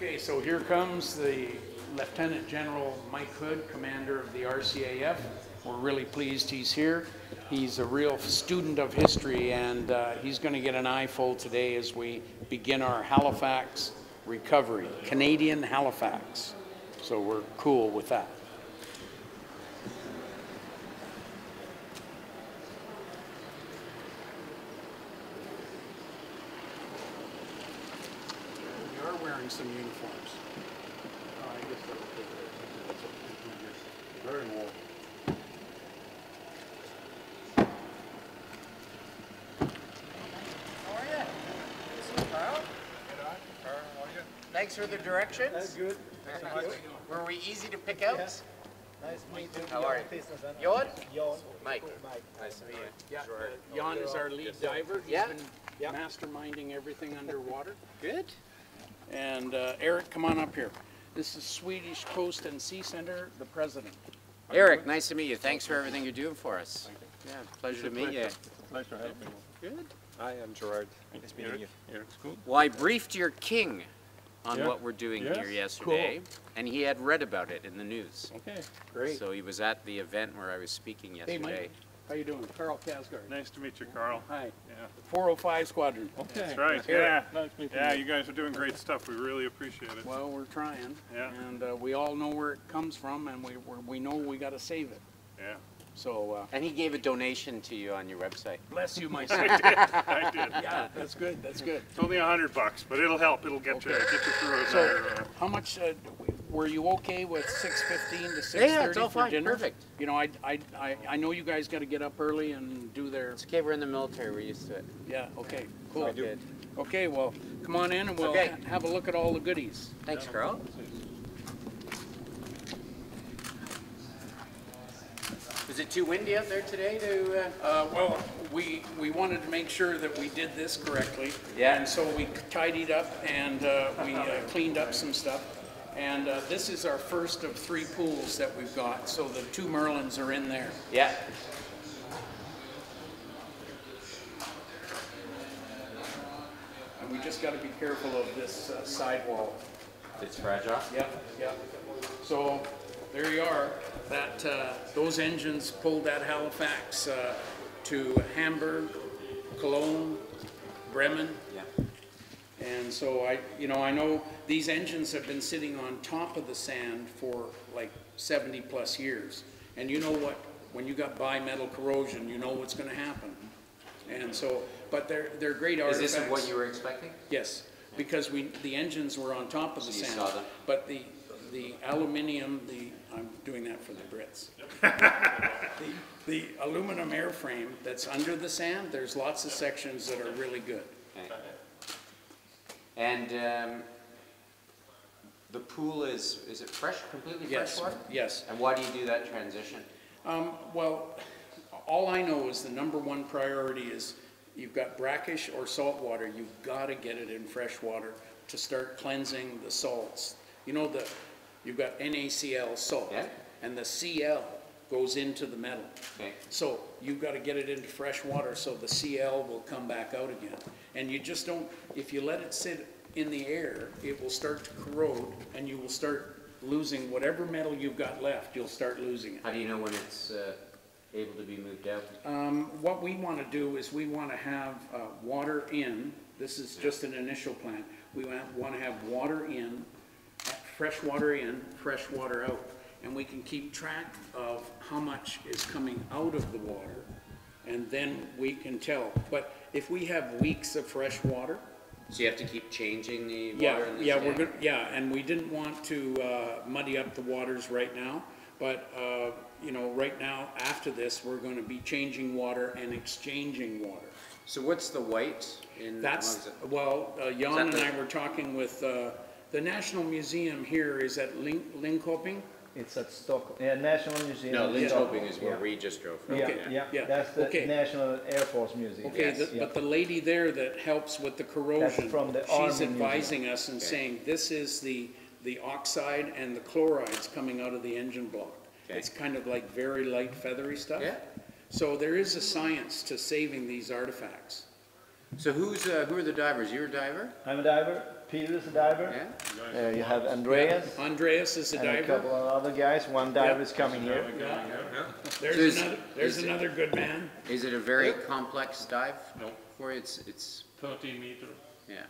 Okay, so here comes the Lieutenant General Mike Hood, Commander of the RCAF. We're really pleased he's here. He's a real student of history, and he's going to get an eyeful today as we begin our Halifax recovery, Canadian Halifax. So we're cool with that. We are wearing some uniforms. I guess that'll take it. Very warm. How are you? This is Carl. Good on. Carl, how are you? Thanks for the directions. That's good. Were we easy to pick out? Nice to meet you. How are you? Jon? Jon? Mike. Nice to meet you. Yeah, Jan is our lead diver. He's Yeah. been masterminding everything underwater. Good. And Eric, come on up here. This is Swedish Coast and Sea Center, the president. Eric, nice to meet you. Thanks for everything you're doing for us. Yeah, pleasure to meet you. Nice to have you. Good. Hi, I'm Gerard. Nice meeting you. Eric's cool. Well, I briefed your king on Yeah. what we're doing Yes, here yesterday, and he had read about it in the news. Okay, great. So he was at the event where I was speaking Hey, yesterday. Mike. How you doing? Carl Kasgard. Nice to meet you, Carl. Hi. Yeah. 405 Squadron. Okay. That's right. Eric. Yeah. Nice meeting Yeah, you. you guys are doing great stuff. We really appreciate it. Well, we're trying. Yeah. And we all know where it comes from, and we know we got to save it. Yeah. So And he gave a donation to you on your website. bless you, my son. I did. Yeah, that's good. That's good. It's only $100, but it'll help. It'll get you Okay. through it. So, how much were you okay with 6:15 to 6:30 Yeah, it's all for fine. dinner? Perfect. You know, I know you guys got to get up early and do their. It's okay, we're in the military. We're used to it. Yeah. Okay. It's Cool. all good. Okay. Well, come on in and we'll Okay. have a look at all the goodies. Thanks, Carl. Was it too windy out there today to... Well, we wanted to make sure that we did this correctly. Yeah. And so we tidied up and we cleaned up some stuff. And this is our first of 3 pools that we've got. So the 2 Merlins are in there. Yeah. And we just got to be careful of this sidewall. It's fragile. Yep, yep. So there you are. That those engines pulled at Halifax to Hamburg, Cologne, Bremen. Yeah. And so I know these engines have been sitting on top of the sand for like 70 plus years. And you know what? When you got bimetal corrosion, you know what's going to happen. And so, but they're great artifacts. Is this what you were expecting? Yes, because the engines were on top of the So you sand. saw them? But the aluminium, I'm doing that for the Brits. the aluminum airframe that's under the sand, there's lots of sections that are really good. Okay. And the pool is it fresh, completely Yes, fresh water? yes. And why do you do that transition? Well, all I know is the #1 priority is you've got brackish or salt water, you've got to get it in fresh water to start cleansing the salts. You know, you've got NaCl salt, Yeah. and the Cl goes into the metal. Okay. So you've got to get it into fresh water so the Cl will come back out again. And you just don't, if you let it sit in the air, it will start to corrode and you will start losing whatever metal you've got left, you'll start losing it. How do you know when it's able to be moved out? What we want to do is we want to have water in. This is just an initial plan. We want to have water in, fresh water out. And we can keep track of how much is coming out of the water, and then we can tell. But if we have weeks of fresh water, So you have to keep changing the yeah, water in the yeah, tank? we're good. Yeah, and we didn't want to muddy up the waters right now. But you know, right now after this, we're going to be changing water and exchanging water. So what's the white in? That's what is it? well, Jan and the- I were talking with the National Museum here is at Linköping. It's at Stockholm, National Museum. No, in Linköping Stockholm. is where we just drove from. Yeah, Okay, yeah, yeah, that's the okay. National Air Force Museum. Okay, Yes. but the lady there that helps with the corrosion, from the she's Army advising us and saying, this is the oxide and the chlorides coming out of the engine block. Okay. It's kind of like very light feathery stuff. Yeah. So there is a science to saving these artifacts. So who are the divers? You're a diver? I'm a diver. Peter is a diver. Yeah? You have Andreas Andreas is a and a diver. couple of other guys. One diver is coming here. There's another good man. Is it a very complex dive? No. For you? It's 13 meters. yeah.